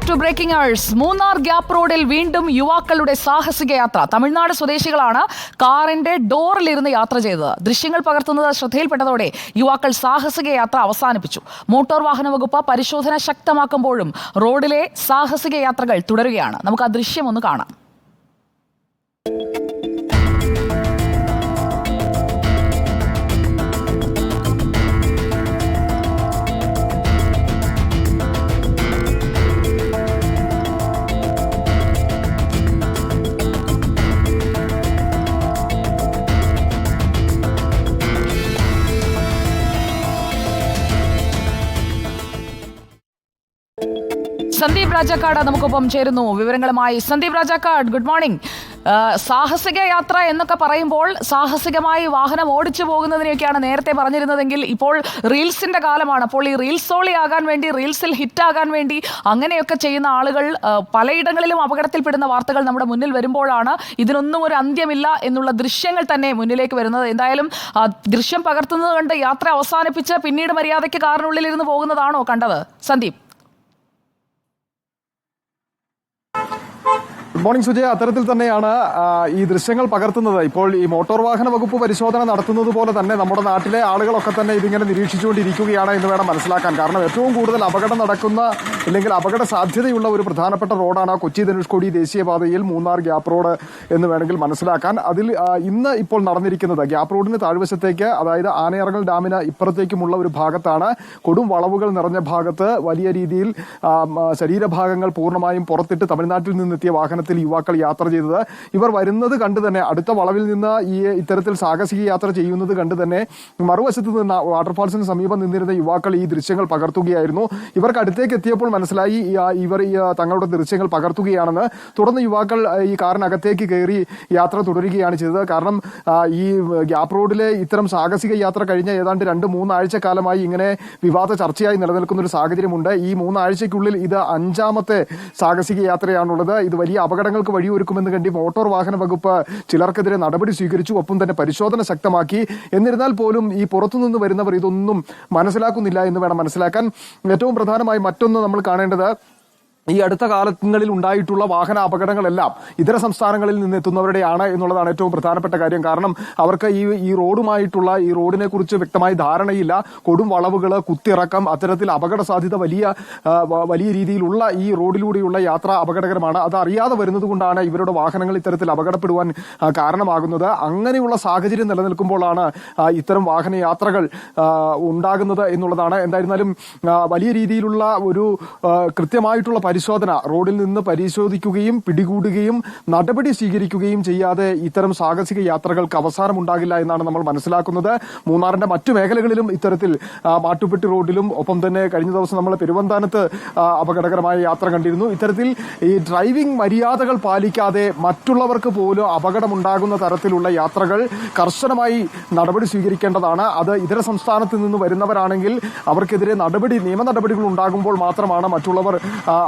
Back to breaking hours. Munnar gap റോഡിൽ വീണ്ടും യുവാക്കളുടെ സാഹസിക യാത്ര. തമിഴ്നാട് സ്വദേശികളാണ് കാറിന്റെ ഡോറിലിരുന്ന് യാത്ര ചെയ്തത്. ദൃശ്യങ്ങൾ പകർത്തുന്നത് ശ്രദ്ധയിൽപ്പെട്ടതോടെ യുവാക്കൾ സാഹസിക യാത്ര അവസാനിപ്പിച്ചു. മോട്ടോർ വാഹന വകുപ്പ് പരിശോധന ശക്തമാക്കുമ്പോഴും റോഡിലെ സാഹസിക യാത്രകൾ തുടരുകയാണ്. നമുക്ക് ആ ദൃശ്യം ഒന്ന് കാണാം. സന്ദീപ് രാജാക്കാട് നമുക്കൊപ്പം ചേരുന്നു വിവരങ്ങളുമായി. Sandeep Rajakkad, good morning. സാഹസിക യാത്ര എന്നൊക്കെ പറയുമ്പോൾ സാഹസികമായി വാഹനം ഓടിച്ചു പോകുന്നതിനെയൊക്കെയാണ് നേരത്തെ പറഞ്ഞിരുന്നതെങ്കിൽ ഇപ്പോൾ റീൽസിന്റെ കാലമാണ്. അപ്പോൾ ഈ റീൽസോളി ആകാൻ വേണ്ടി, റീൽസിൽ ഹിറ്റാകാൻ വേണ്ടി അങ്ങനെയൊക്കെ ചെയ്യുന്ന ആളുകൾ പലയിടങ്ങളിലും അപകടത്തിൽപ്പെടുന്ന വാർത്തകൾ നമ്മുടെ മുന്നിൽ വരുമ്പോഴാണ് ഇതിനൊന്നും ഒരു അന്ത്യമില്ല എന്നുള്ള ദൃശ്യങ്ങൾ തന്നെ മുന്നിലേക്ക് വരുന്നത്. എന്തായാലും ദൃശ്യം പകർത്തുന്നത് കണ്ട് യാത്ര അവസാനിപ്പിച്ച് പിന്നീട് മര്യാദയ്ക്ക് കാറിനുള്ളിലിരുന്ന് പോകുന്നതാണോ കണ്ടത് സന്ദീപ്? Good morning Sujaya. അത്തരത്തിൽ തന്നെയാണ് ഈ ദൃശ്യങ്ങൾ പകർത്തുന്നത്. ഇപ്പോൾ ഈ മോട്ടോർ വാഹന വകുപ്പ് പരിശോധന നടത്തുന്നത് പോലെ തന്നെ നമ്മുടെ നാട്ടിലെ ആളുകളൊക്കെ തന്നെ ഇതിങ്ങനെ നിരീക്ഷിച്ചുകൊണ്ടിരിക്കുകയാണ് എന്ന് വേണം മനസ്സിലാക്കാൻ. കാരണം ഏറ്റവും കൂടുതൽ അപകടം നടക്കുന്ന അല്ലെങ്കിൽ അപകട സാധ്യതയുള്ള ഒരു പ്രധാനപ്പെട്ട റോഡാണ് കൊച്ചി ധനുഷ്കോടി ദേശീയപാതയിൽ മൂന്നാർ ഗ്യാപ്പ് റോഡ് എന്ന് വേണമെങ്കിൽ മനസ്സിലാക്കാൻ. അതിൽ ഇന്ന് ഇപ്പോൾ നടന്നിരിക്കുന്നത് ഗ്യാപ്പ് റോഡിന് താഴ്വശത്തേക്ക്, അതായത് ആനയിറങ്ങൽ ഡാമിന് ഇപ്പുറത്തേക്കുമുള്ള ഒരു ഭാഗത്താണ് കൊടും വളവുകൾ നിറഞ്ഞ ഭാഗത്ത് വലിയ രീതിയിൽ ശരീരഭാഗങ്ങൾ പൂർണ്ണമായും പുറത്തിട്ട് തമിഴ്നാട്ടിൽ നിന്നെത്തിയ വാഹനത്തിൽ യുവാക്കൾ യാത്ര ചെയ്തത്. ഇവർ വരുന്നത് കണ്ട് തന്നെ, അടുത്ത വളവിൽ നിന്ന് ഇത്തരത്തിൽ സാഹസിക യാത്ര ചെയ്യുന്നത് കണ്ട് തന്നെ മറുവശത്ത് നിന്ന് വാട്ടർഫാൾസിന് സമീപം നിന്നിരുന്ന യുവാക്കൾ ഈ ദൃശ്യങ്ങൾ പകർത്തുകയായിരുന്നു. ഇവർക്ക് അടുത്തേക്ക് എത്തിയപ്പോൾ മനസ്സിലായി ഇവർ തങ്ങളുടെ ദൃശ്യങ്ങൾ പകർത്തുകയാണെന്ന്. തുടർന്ന് യുവാക്കൾ ഈ കാറിനകത്തേക്ക് കയറി യാത്ര തുടരുകയാണ് ചെയ്തത്. കാരണം ഈ ഗ്യാപ്പ് റോഡിലെ ഇത്തരം സാഹസിക യാത്ര കഴിഞ്ഞ ഏതാണ്ട് 2-3 ആഴ്ചക്കാലമായി ഇങ്ങനെ വിവാദ ചർച്ചയായി നിലനിൽക്കുന്ന ഒരു സാഹചര്യമുണ്ട്. ഈ 3 ആഴ്ചയ്ക്കുള്ളിൽ ഇത് 5ാമത്തെ സാഹസിക യാത്രയാണുള്ളത്. ഇത് വലിയ അപകടങ്ങൾക്ക് വഴിയൊരുക്കുമെന്ന് കണ്ടി മോട്ടോർ വാഹന വകുപ്പ് ചിലർക്കെതിരെ നടപടി സ്വീകരിച്ചു. ഒപ്പം തന്നെ പരിശോധന ശക്തമാക്കി. എന്നിരുന്നാൽ പോലും ഈ പുറത്തുനിന്ന് വരുന്നവർ ഇതൊന്നും മനസ്സിലാക്കുന്നില്ല എന്ന് വേണം മനസ്സിലാക്കാൻ. ഏറ്റവും പ്രധാനമായി മറ്റൊന്ന് നമ്മൾ കാണേണ്ടത്, ഈ അടുത്ത കാലങ്ങളിൽ ഉണ്ടായിട്ടുള്ള വാഹന അപകടങ്ങളെല്ലാം ഇതര സംസ്ഥാനങ്ങളിൽ നിന്ന് എത്തുന്നവരുടെയാണ് എന്നുള്ളതാണ് ഏറ്റവും പ്രധാനപ്പെട്ട കാര്യം. കാരണം അവർക്ക് ഈ റോഡിനെ കുറിച്ച് വ്യക്തമായി ധാരണയില്ല. കൊടും വളവുകൾ, കുത്തിറക്കം, അത്തരത്തിൽ അപകട സാധ്യത വലിയ രീതിയിലുള്ള ഈ റോഡിലൂടെയുള്ള യാത്ര അപകടകരമാണ്. അത് അറിയാതെ വരുന്നത് കൊണ്ടാണ് ഇവരുടെ വാഹനങ്ങൾ ഇത്തരത്തിൽ അപകടപ്പെടുവാൻ കാരണമാകുന്നത്. അങ്ങനെയുള്ള സാഹചര്യം നിലനിൽക്കുമ്പോഴാണ് ഇത്തരം വാഹനയാത്രകൾ ഉണ്ടാകുന്നത് എന്നുള്ളതാണ്. എന്തായിരുന്നാലും വലിയ രീതിയിലുള്ള ഒരു കൃത്യമായിട്ടുള്ള പരിശോധന റോഡിൽ നിന്ന് പരിശോധിക്കുകയും പിടികൂടുകയും നടപടി സ്വീകരിക്കുകയും ചെയ്യാതെ ഇത്തരം സാഹസിക യാത്രകൾക്ക് അവസാനമുണ്ടാകില്ല എന്നാണ് നമ്മൾ മനസ്സിലാക്കുന്നത്. മൂന്നാറിന്റെ മറ്റു മേഖലകളിലും ഇത്തരത്തിൽ മാട്ടുപ്പെട്ടി റോഡിലും ഒപ്പം തന്നെ കഴിഞ്ഞ ദിവസം നമ്മൾ പെരുവന്താനത്ത് അപകടകരമായ യാത്ര കണ്ടിരുന്നു. ഇത്തരത്തിൽ ഈ ഡ്രൈവിംഗ് മര്യാദകൾ പാലിക്കാതെ മറ്റുള്ളവർക്ക് പോലും അപകടമുണ്ടാകുന്ന തരത്തിലുള്ള യാത്രകൾ കർശനമായി നടപടി സ്വീകരിക്കേണ്ടതാണ്. അത് ഇതര സംസ്ഥാനത്ത് നിന്ന് വരുന്നവരാണെങ്കിൽ അവർക്കെതിരെ നിയമ നടപടികൾ ഉണ്ടാകുമ്പോൾ മാത്രമാണ് മറ്റുള്ളവർ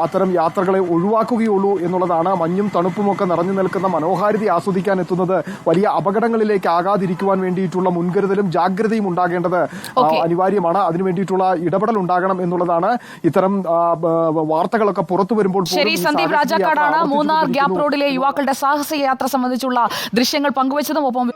അത്തരം യാത്രകളെ ഒഴിവാക്കുകയുള്ളൂ എന്നുള്ളതാണ്. മഞ്ഞും തണുപ്പുമൊക്കെ നിറഞ്ഞു നിൽക്കുന്ന മനോഹാരിത ആസ്വദിക്കാൻ എത്തുന്നത് വലിയ അപകടങ്ങളിലേക്ക് ആകാതിരിക്കുവാൻ വേണ്ടിയിട്ടുള്ള മുൻകരുതലും ജാഗ്രതയും ഉണ്ടാകേണ്ടത് അനിവാര്യമാണ്. അതിനു വേണ്ടിയിട്ടുള്ള ഇടപെടൽ ഉണ്ടാകണം എന്നുള്ളതാണ്. ഇത്തരം വാർത്തകളൊക്കെ പുറത്തു വരുമ്പോൾ ശരി. സന്ദീപ് രാജാക്കാടാണ് മൂന്നാർ ഗ്യാപ്പ് റോഡിലെ യുവാക്കളുടെ സാഹസിക യാത്ര സംബന്ധിച്ചുള്ള ദൃശ്യങ്ങൾ പങ്കുവച്ചതും ഒപ്പം